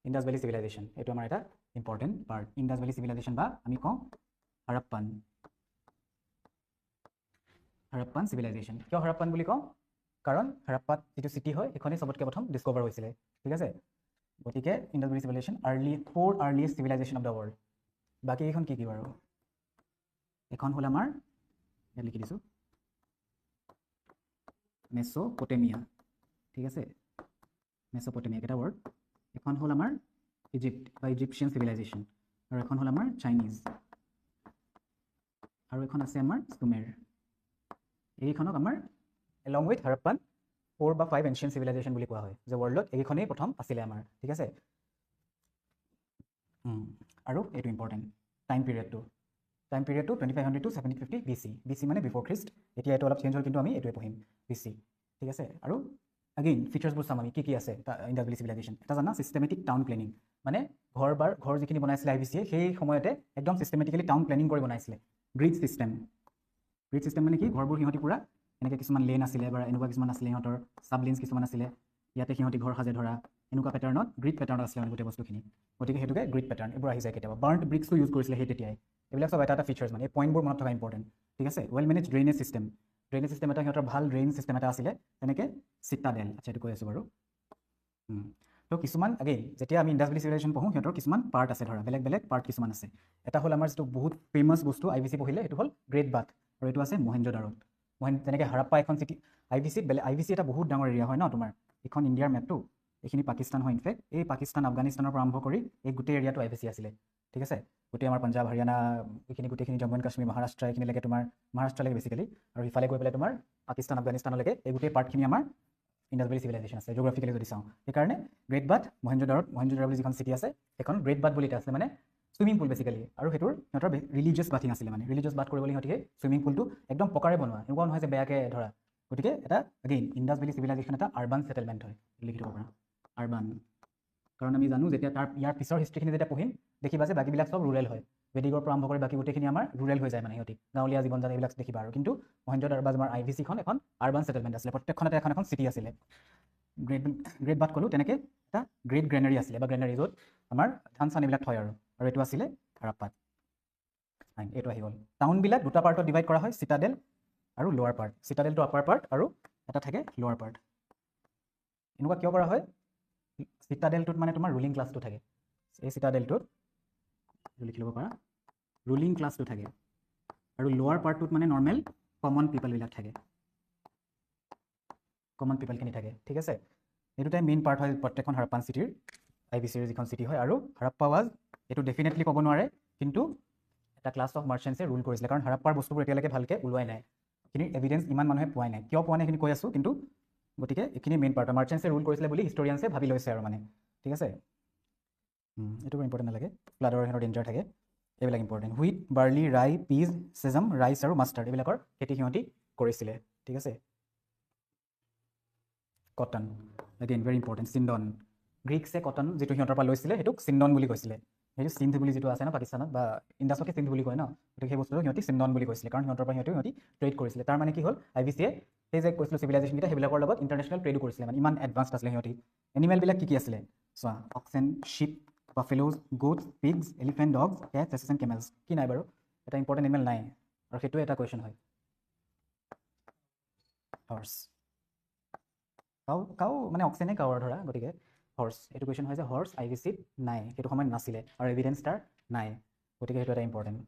Indus valley civilisation এইটো আমাৰ এটা important part Indus valley civilisation বা আমি কওঁ হাৰাপ্পান চিভিলাইজেশ্যন কিয় হাৰাপ্পান বুলি কওঁ কাৰণ হাৰাপ্পাত যিটো চিটি হয় সেইখনেই চবতকৈ প্ৰথম ডিস্কভাৰ হৈছিলে ঠিক আছে গতিকে Indus valley civilisation four earliest civilisation of the world বাকী এইখন কি বাৰু এখন হ'ল আমাৰ ইয়াত লিখি দিছোঁ মেছ'পটেমিয়া ঠিক আছে মেছ'পটেমিয়া কেইটা ৱৰ্ড এখন হ'ল আমাৰ ইজিপ্ট বা ইজিপ্চিয়ান চিভিলাইজেশ্যন আৰু এখন হ'ল আমাৰ চাইনিজ আৰু এখন আছে আমাৰ চুমেৰ এইখনক আমাৰ এলং উইথ হাৰাপ্পান 4 বা 5 এনচিয়েণ্ট চিভিলাইজেশ্যন বুলি কোৱা হয় যে ৱৰ্ল্ডত এইখনেই প্ৰথম আছিলে আমাৰ ঠিক আছে আৰু এইটো ইম্পৰ্টেণ্ট টাইম পিৰিয়ডটো 2500 to 750 BC মানে বিফৰ খ্ৰীষ্ট এতিয়া এইটো অলপ চেঞ্জ হ'ল কিন্তু আমি এইটোৱে পঢ়িম BC ঠিক আছে আৰু আগেইন ফিচাৰ্ছবোৰ চাম আমি কি আছে ইণ্ডাছ ভেলী চিভিলাইজেশ্যন এটা জানা চিষ্টেমেটিক টাউন প্লেনিং মানে ঘৰ যিখিনি বনাইছিলে IVCয়ে সেই সময়তে একদম চিষ্টেমেটিকেলি টাউন প্লেনিং কৰি বনাইছিলে গ্ৰিড চিষ্টেম মানে কি ঘৰবোৰ সিহঁতি পুৰা এনেকৈ কিছুমান লেন আছিলে বা এনেকুৱা কিছুমান আছিলে সিহঁতৰ চাব লেন্স কিছুমান আছিলে ইয়াতে সিহঁতি ঘৰ সাজে ধৰা এনেকুৱা পেটাৰ্ণত গ্ৰিড পেটাৰ্ণত আছিলে গোটেই বস্তুখিনি গতিকে সেইটোকে গ্ৰিড পেটাৰ্ণ এইবোৰ আহি যায় কেতিয়াবা বাৰ্ণ্ট ব্ৰিক্সটো ইউজ কৰিছিলে সেই তেতিয়াই এইবিলাক চব এটা ফিচাৰ্ছ মানে এই পইণ্টবোৰ মনত থকা ইম্পৰ্টেণ্ট ঠিক আছে ৱেল মেনেজ ড্ৰেইনেজ চিষ্টেম এটা সিহঁতৰ ভাল ড্ৰেইন চিষ্টেম এটা আছিলে তেনেকৈ চিটাডেল আচ্ছা এইটো কৈ আছোঁ বাৰু তো কিছুমান আগেইন যেতিয়া আমি ইণ্ডাছ ভেলী চিভিলাইজেশ্যন পঢ়োঁ সিহঁতৰ কিছুমান পাৰ্ট আছে ধৰা বেলেগ পাৰ্ট কিছুমান আছে এটা হ'ল আমাৰ যিটো বহুত ফেমাছ বস্তু IVC পঢ়িলে এইটো হ'ল গ্ৰেট বাথ আৰু এইটো আছে মহেঞ্জোদাৰোত যেনেকৈ হাৰাপ্পা এখন চিটি IVC এটা বহুত ডাঙৰ এৰিয়া হয় ন তোমাৰ এইখন ইণ্ডিয়াৰ মেপটো এইখিনি পাকিস্তান হয় ইনফেক্ট এই পাকিস্তান আফগানিস্তানৰ পৰা আৰম্ভ কৰি এই গোটেই এৰিয়াটো IVC আছিলে ঠিক আছে গোটেই আমাৰ পাঞ্জাব হাৰিয়ানা এইখিনি গোটেইখিনি জম্মু এণ্ড কাশ্মীৰ মহাৰাষ্ট্ৰ এইখিনিলৈকে তোমাৰ মহাৰাষ্ট্ৰলৈকে বেছিকেলি আৰু ইফালে গৈ পেলাই তোমাৰ পাকিস্তান আফগানিস্তানলৈকে এই গোটেই পাৰ্টখিনি আমাৰ ইণ্ডাছ ভেলী চিভিলাইজেশ্যন আছে জিঅ'গ্ৰাফিকেলি যদি চাওঁ সেইকাৰণে গ্ৰেট বাথ মহেঞ্জোদাৰো বুলি যিখন চিটি আছে সেইখন গ্ৰেট বাথ বুলি এটা আছে মানে চুইমিং পুল বেছিকেলি আৰু সেইটোৰ সিহঁতৰ ৰিলিজিয়াছ বাথিং আছিলে মানে ৰিলিজিয়াছ বাথ কৰিবলৈ সিহঁতি চুইমিং পুলটো একদম পকাৰে বনোৱা এনেকুৱা নহয় যে বেয়াকৈ ধৰা গতিকে এটা আগেইন ইণ্ডাছ ভেলী চিভিলাইজেশ্যন এটা আৰ্বান ছেটেলমেণ্ট হয় লিখি থ'ব পৰা আৰ্বান কাৰণ আমি জানো যেতিয়া ইয়াৰ পিছৰ হিষ্ট্ৰীখিনি যেতিয়া পঢ়িম দেখিবা যে বাকীবিলাক চব ৰুৰেল হয় বেদিকৰ পৰা আৰম্ভ কৰি বাকী গোটেইখিনি আমাৰ ৰুৰেল হৈ যায় মানে সিহঁতি গাঁৱলীয়া জীৱন যান এইবিলাক দেখিবা আৰু কিন্তু মহেঞ্জোদাৰো বা আমাৰ IVCখন এখন আৰ্বান ছেটেলমেণ্ট আছিলে প্ৰত্যেকখনতে এখন চিটি আছিলে গ্ৰেট বাথ ক'লোঁ তেনেকৈ এটা গ্ৰেট গ্ৰেনাৰী আছিলে বা গ্ৰেনাৰী য'ত আমাৰ ধান চান এইবিলাক থয় আৰু এইটো আছিলে হাৰাপ্পাত এইটো আহি গ'ল টাউনবিলাক দুটা পাৰ্টত ডিভাইড কৰা হয় চিটাডেল আৰু লোৱাৰ পাৰ্ট চিটাডেলটো আপাৰ পাৰ্ট আৰু এটা থাকে লোৱাৰ পাৰ্ট এনেকুৱা কিয় কৰা হয় চিটাডেলটোত মানে তোমাৰ ৰুলিং ক্লাছটো থাকে এই চিটাডেলটোত লিখি ল'ব পাৰা ৰুলিং ক্লাছটো থাকে আৰু লোৱাৰ পাৰ্টটোত মানে নৰ্মেল কমন পিপলবিলাক থাকে কমন পিপলখিনি থাকে ঠিক আছে এই দুটাই মেইন পাৰ্ট হয় প্ৰত্যেকখন হাৰাপ্পান চিটিৰ IVCৰ যিখন চিটি হয় আৰু হাৰাপ্পা ৱাজ এইটো ডেফিনেটলি ক'ব নোৱাৰে কিন্তু এটা ক্লাছ অফ মাৰ্চেণ্টছে ৰুল কৰিছিলে কাৰণ হাৰাপ্পাৰ বস্তুবোৰ এতিয়ালৈকে ভালকৈ ওলোৱাই নাই এইখিনি এভিডেঞ্চ ইমান মানুহে পোৱাই নাই কিয় পোৱা নাই এইখিনি কৈ আছোঁ কিন্তু গতিকে এইখিনি মেইন পাৰ্ট মাৰ্চেণ্টছে ৰুল কৰিছিলে বুলি হিষ্টৰিয়ানছে ভাবি লৈছে আৰু মানে ঠিক আছে এইটো বৰ ইম্পৰ্টেণ্ট নালাগে ফ্লাডৰ সিহঁতৰ ডেঞ্জাৰ থাকে এইবিলাক important wheat barley rye peas sesame rice আৰু মাষ্টাৰ্ড এইবিলাকৰ খেতি সিহঁতি কৰিছিলে ঠিক আছে cotton again very important sindon গ্ৰীকছে কটন যিটো সিহঁতৰ পৰা লৈছিলে সেইটোক চিণ্ডন বুলি কৈছিলে সেইটো সিন্ধ বুলি যিটো আছে ন পাকিস্তানত বা ইণ্ডাছকে সিন্ধ বুলি কয় ন গতিকে সেই বস্তুটো সিহঁতি চিণ্ডন বুলি কৈছিলে কাৰণ সিহঁতৰ পৰা সিহঁতি ট্ৰেড কৰিছিলে তাৰ মানে কি হ'ল IVCয়ে সেই যে কৈছিলোঁ চিভিলাইজেশ্যনকেইটা সেইবিলাকৰ লগত ইণ্টাৰনেশ্যনেল ট্ৰেডো কৰিছিলে মানে ইমান এডভান্সড আছিলে সিহঁতি এনিমেলবিলাক কি আছিলে চোৱা oxen sheep buffaloes goats pigs elephant dogs cats and camels কি নাই বাৰু এটা ইম্পৰ্টেণ্ট এনিমেল নাই আৰু সেইটোৱে এটা কুৱেশ্যন হয় হৰ্চ কাউ মানে অক্সেনে কাউৰ ধৰা গতিকে হৰ্চ এইটো কুৱেশ্যন হয় যে হৰ্চ IVCত নাই সেইটো সময়ত নাছিলে আৰু এভিডেঞ্চ তাৰ নাই গতিকে সেইটো এটা ইম্পৰ্টেণ্ট